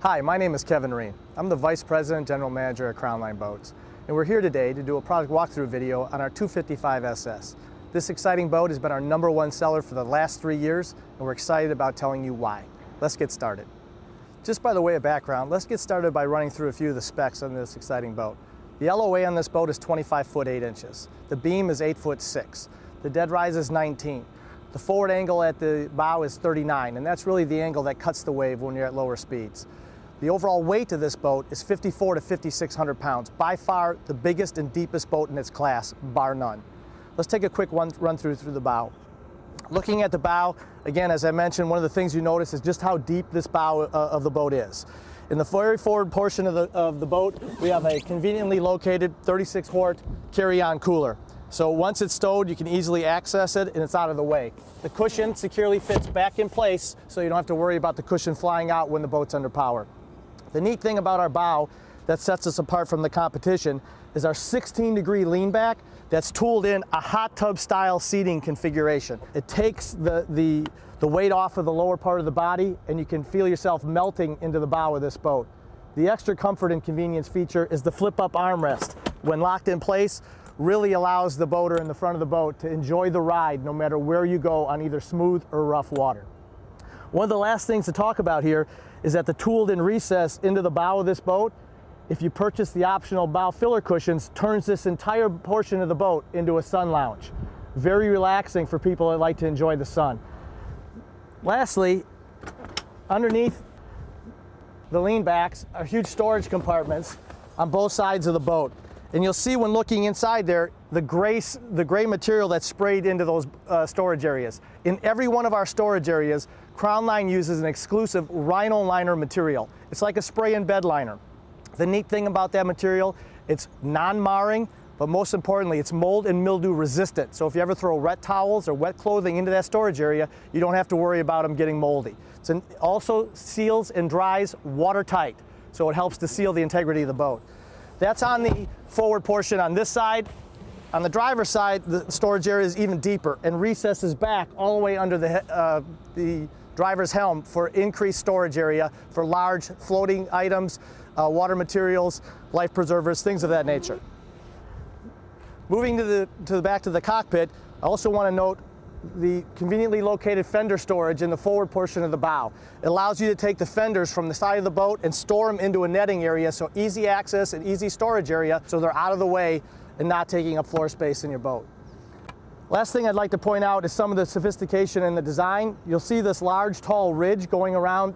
Hi, my name is Kevin Riem. I'm the Vice President General Manager at Crownline Boats, and we're here today to do a product walkthrough video on our 255 SS. This exciting boat has been our #1 seller for the last 3 years, and we're excited about telling you why. Let's get started. Just by the way of background, let's get started by running through a few of the specs on this exciting boat. The LOA on this boat is 25 foot 8 inches. The beam is 8 foot 6. The dead rise is 19. The forward angle at the bow is 39, and that's really the angle that cuts the wave when you're at lower speeds. The overall weight of this boat is 54 to 5,600 pounds, by far the biggest and deepest boat in its class, bar none. Let's take a quick run through the bow. Looking at the bow, again, as I mentioned, one of the things you notice is just how deep this bow of the boat is. In the very forward portion of the boat, we have a conveniently located 36 quart carry-on cooler. So once it's stowed, you can easily access it and it's out of the way. The cushion securely fits back in place, so you don't have to worry about the cushion flying out when the boat's under power. The neat thing about our bow that sets us apart from the competition is our 16-degree lean back that's tooled in a hot tub style seating configuration. It takes the weight off of the lower part of the body, and you can feel yourself melting into the bow of this boat. The extra comfort and convenience feature is the flip up armrest. When locked in place, really allows the boater in the front of the boat to enjoy the ride no matter where you go on either smooth or rough water. One of the last things to talk about here is that the tooled-in recess into the bow of this boat, if you purchase the optional bow filler cushions, turns this entire portion of the boat into a sun lounge. Very relaxing for people that like to enjoy the sun. Lastly, underneath the lean backs are huge storage compartments on both sides of the boat. And you'll see when looking inside there, the gray material that's sprayed into those storage areas. In every one of our storage areas, Crownline uses an exclusive Rhino liner material. It's like a spray and bed liner. The neat thing about that material, it's non-marring, but most importantly, it's mold and mildew resistant. So if you ever throw wet towels or wet clothing into that storage area, you don't have to worry about them getting moldy. It also seals and dries watertight, so it helps to seal the integrity of the boat. That's on the forward portion on this side. On the driver's side, the storage area is even deeper and recesses back all the way under the driver's helm for increased storage area for large floating items, water materials, life preservers, things of that nature. Moving back to the cockpit, I also want to note the conveniently located fender storage in the forward portion of the bow. It allows you to take the fenders from the side of the boat and store them into a netting area, so easy access and easy storage area, so they're out of the way and not taking up floor space in your boat. Last thing I'd like to point out is some of the sophistication in the design. You'll see this large, tall ridge going around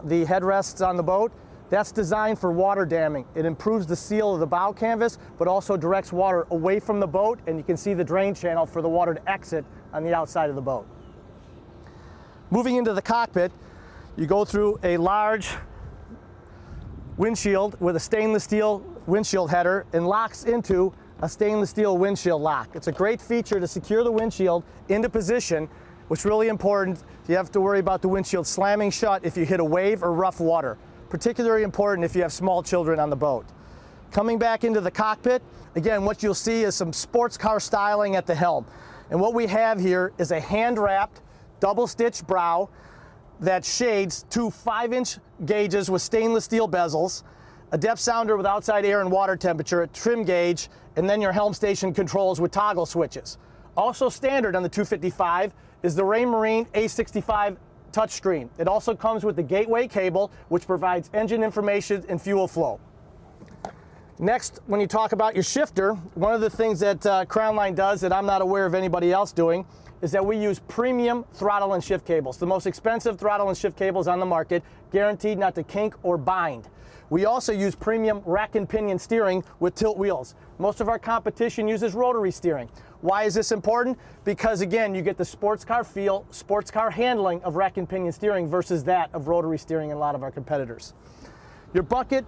the headrests on the boat. That's designed for water damming. It improves the seal of the bow canvas, but also directs water away from the boat, and you can see the drain channel for the water to exit on the outside of the boat. Moving into the cockpit, you go through a large windshield with a stainless steel windshield header and locks into a stainless steel windshield lock. It's a great feature to secure the windshield into position, which is really important. You have to worry about the windshield slamming shut if you hit a wave or rough water. Particularly important if you have small children on the boat. Coming back into the cockpit, again, what you'll see is some sports car styling at the helm. And what we have here is a hand-wrapped, double-stitched brow that shades two 5-inch gauges with stainless steel bezels, a depth sounder with outside air and water temperature, a trim gauge, and then your helm station controls with toggle switches. Also standard on the 255 is the Raymarine A65 touchscreen. It also comes with the gateway cable, which provides engine information and fuel flow. Next, when you talk about your shifter, one of the things that Crownline does that I'm not aware of anybody else doing is that we use premium throttle and shift cables, the most expensive throttle and shift cables on the market, guaranteed not to kink or bind. We also use premium rack and pinion steering with tilt wheels. Most of our competition uses rotary steering. Why is this important? Because again, you get the sports car feel, sports car handling of rack and pinion steering versus that of rotary steering in a lot of our competitors. Your bucket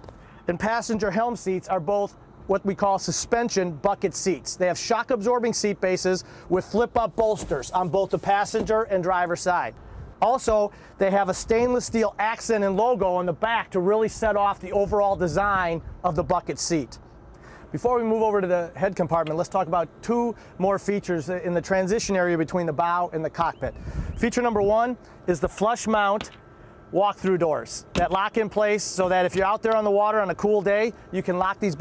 and passenger helm seats are both what we call suspension bucket seats. They have shock absorbing seat bases with flip up bolsters on both the passenger and driver side. Also, they have a stainless steel accent and logo on the back to really set off the overall design of the bucket seat. Before we move over to the head compartment, let's talk about two more features in the transition area between the bow and the cockpit. Feature number one is the flush mount walk-through doors that lock in place so that if you're out there on the water on a cool day, you can lock these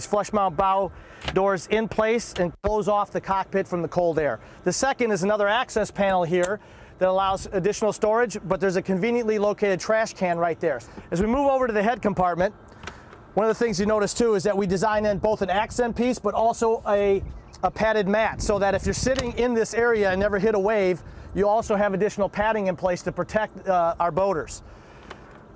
flush mount bow doors in place and close off the cockpit from the cold air. The second is another access panel here that allows additional storage, but there's a conveniently located trash can right there. As we move over to the head compartment, one of the things you notice too is that we design in both an accent piece but also a padded mat, so that if you're sitting in this area and never hit a wave, you also have additional padding in place to protect our boaters.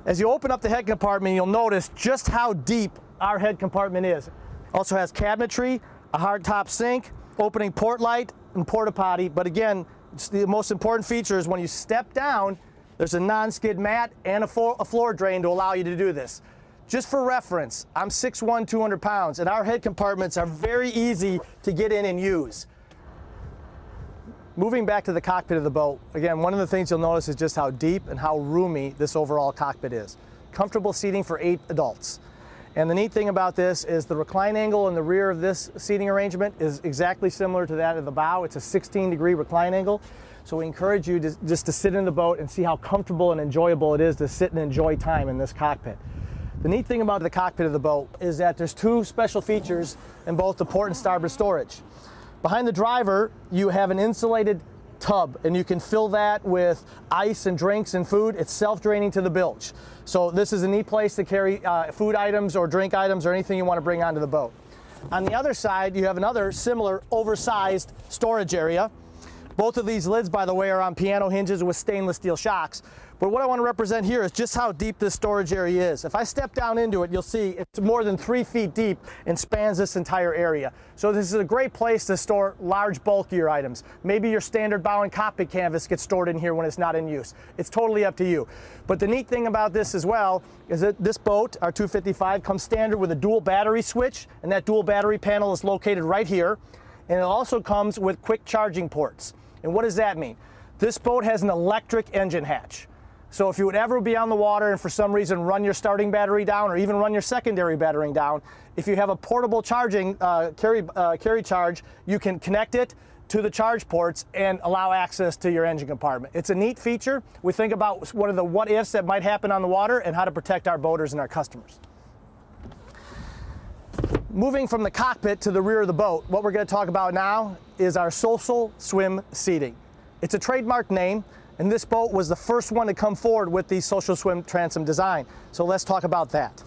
As you open up the head compartment, you'll notice just how deep our head compartment is. Also has cabinetry, a hardtop sink, opening port light, and porta potty. But again, the most important feature is when you step down, there's a non-skid mat and a floor drain to allow you to do this. Just for reference, I'm 6'1", 200 pounds, and our head compartments are very easy to get in and use. Moving back to the cockpit of the boat, again, one of the things you'll notice is just how deep and how roomy this overall cockpit is. Comfortable seating for 8 adults. And the neat thing about this is the recline angle in the rear of this seating arrangement is exactly similar to that of the bow. It's a 16-degree recline angle. So we encourage you just to sit in the boat and see how comfortable and enjoyable it is to sit and enjoy time in this cockpit. The neat thing about the cockpit of the boat is that there's 2 special features in both the port and starboard storage. Behind the driver, you have an insulated tub, and you can fill that with ice and drinks and food. It's self-draining to the bilge. So this is a neat place to carry food items or drink items or anything you want to bring onto the boat. On the other side, you have another similar oversized storage area. Both of these lids, by the way, are on piano hinges with stainless steel shocks. But what I want to represent here is just how deep this storage area is. If I step down into it, you'll see it's more than 3 feet deep and spans this entire area. So this is a great place to store large, bulkier items. Maybe your standard bow and cockpit canvas gets stored in here when it's not in use. It's totally up to you. But the neat thing about this as well is that this boat, our 255, comes standard with a dual battery switch, and that dual battery panel is located right here. And it also comes with quick charging ports. And what does that mean? This boat has an electric engine hatch. So if you would ever be on the water and for some reason run your starting battery down or even run your secondary battery down, if you have a portable charging carry charge, you can connect it to the charge ports and allow access to your engine compartment. It's a neat feature. We think about one of the what ifs that might happen on the water and how to protect our boaters and our customers. Moving from the cockpit to the rear of the boat, what we're going to talk about now is our social swim seating. It's a trademark name, and this boat was the first one to come forward with the social swim transom design. So let's talk about that.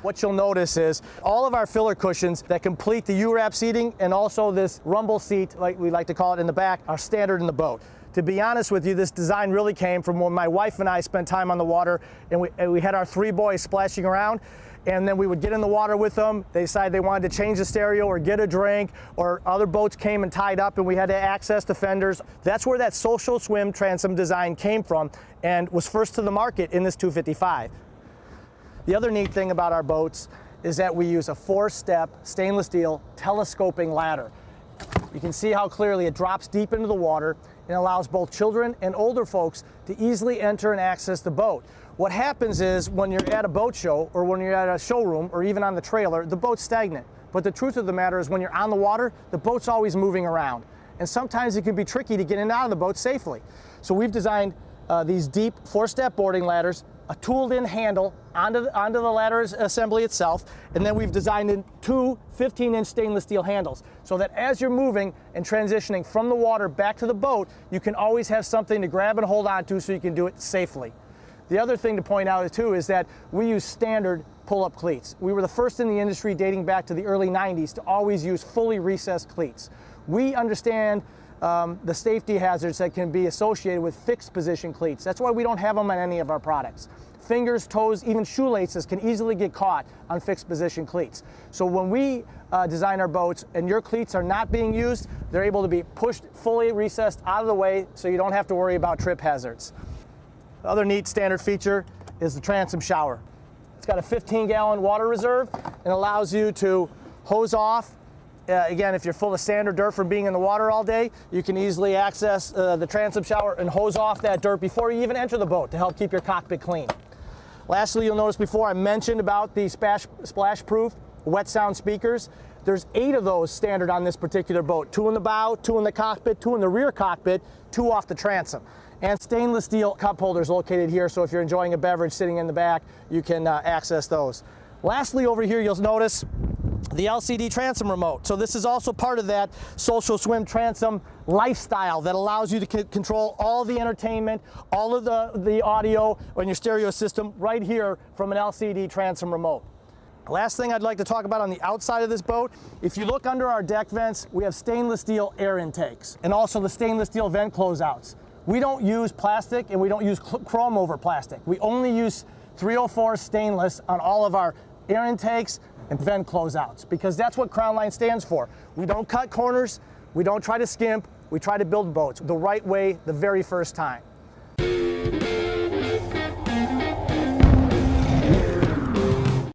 What you'll notice is all of our filler cushions that complete the U-wrap seating and also this rumble seat, like we like to call it in the back, are standard in the boat. To be honest with you, this design really came from when my wife and I spent time on the water and we had our 3 boys splashing around. And then we would get in the water with them. They decided they wanted to change the stereo or get a drink, or other boats came and tied up and we had to access the fenders. That's where that social swim transom design came from and was first to the market in this 255. The other neat thing about our boats is that we use a 4-step stainless steel telescoping ladder. You can see how clearly it drops deep into the water and allows both children and older folks to easily enter and access the boat. What happens is when you're at a boat show or when you're at a showroom or even on the trailer, the boat's stagnant. But the truth of the matter is when you're on the water, the boat's always moving around. And sometimes it can be tricky to get in and out of the boat safely. So we've designed these deep 4-step boarding ladders, a tooled-in handle onto the ladder assembly itself, and then we've designed in 2 15-inch stainless steel handles so that as you're moving and transitioning from the water back to the boat, you can always have something to grab and hold onto so you can do it safely. The other thing to point out too is that we use standard pull-up cleats. We were the first in the industry dating back to the early 90s to always use fully recessed cleats. We understand the safety hazards that can be associated with fixed position cleats. That's why we don't have them on any of our products. Fingers, toes, even shoelaces can easily get caught on fixed position cleats. So when we design our boats and your cleats are not being used, they're able to be pushed fully recessed out of the way so you don't have to worry about trip hazards. The other neat standard feature is the transom shower. It's got a 15-gallon water reserve and allows you to hose off. Again, if you're full of sand or dirt from being in the water all day, you can easily access the transom shower and hose off that dirt before you even enter the boat to help keep your cockpit clean. Lastly, you'll notice before I mentioned about the splash-proof wet sound speakers. There's 8 of those standard on this particular boat. 2 in the bow, 2 in the cockpit, 2 in the rear cockpit, 2 off the transom. and stainless steel cup holders located here, so if you're enjoying a beverage sitting in the back, you can access those. Lastly, over here you'll notice the LCD transom remote. So this is also part of that Social Swim transom lifestyle that allows you to control all the entertainment, all of the audio on your stereo system right here from an LCD transom remote. Last thing I'd like to talk about on the outside of this boat, if you look under our deck vents, we have stainless steel air intakes and also the stainless steel vent closeouts. We don't use plastic and we don't use chrome over plastic. We only use 304 stainless on all of our air intakes and vent closeouts, because that's what Crownline stands for. We don't cut corners, we don't try to skimp, we try to build boats the right way the very first time.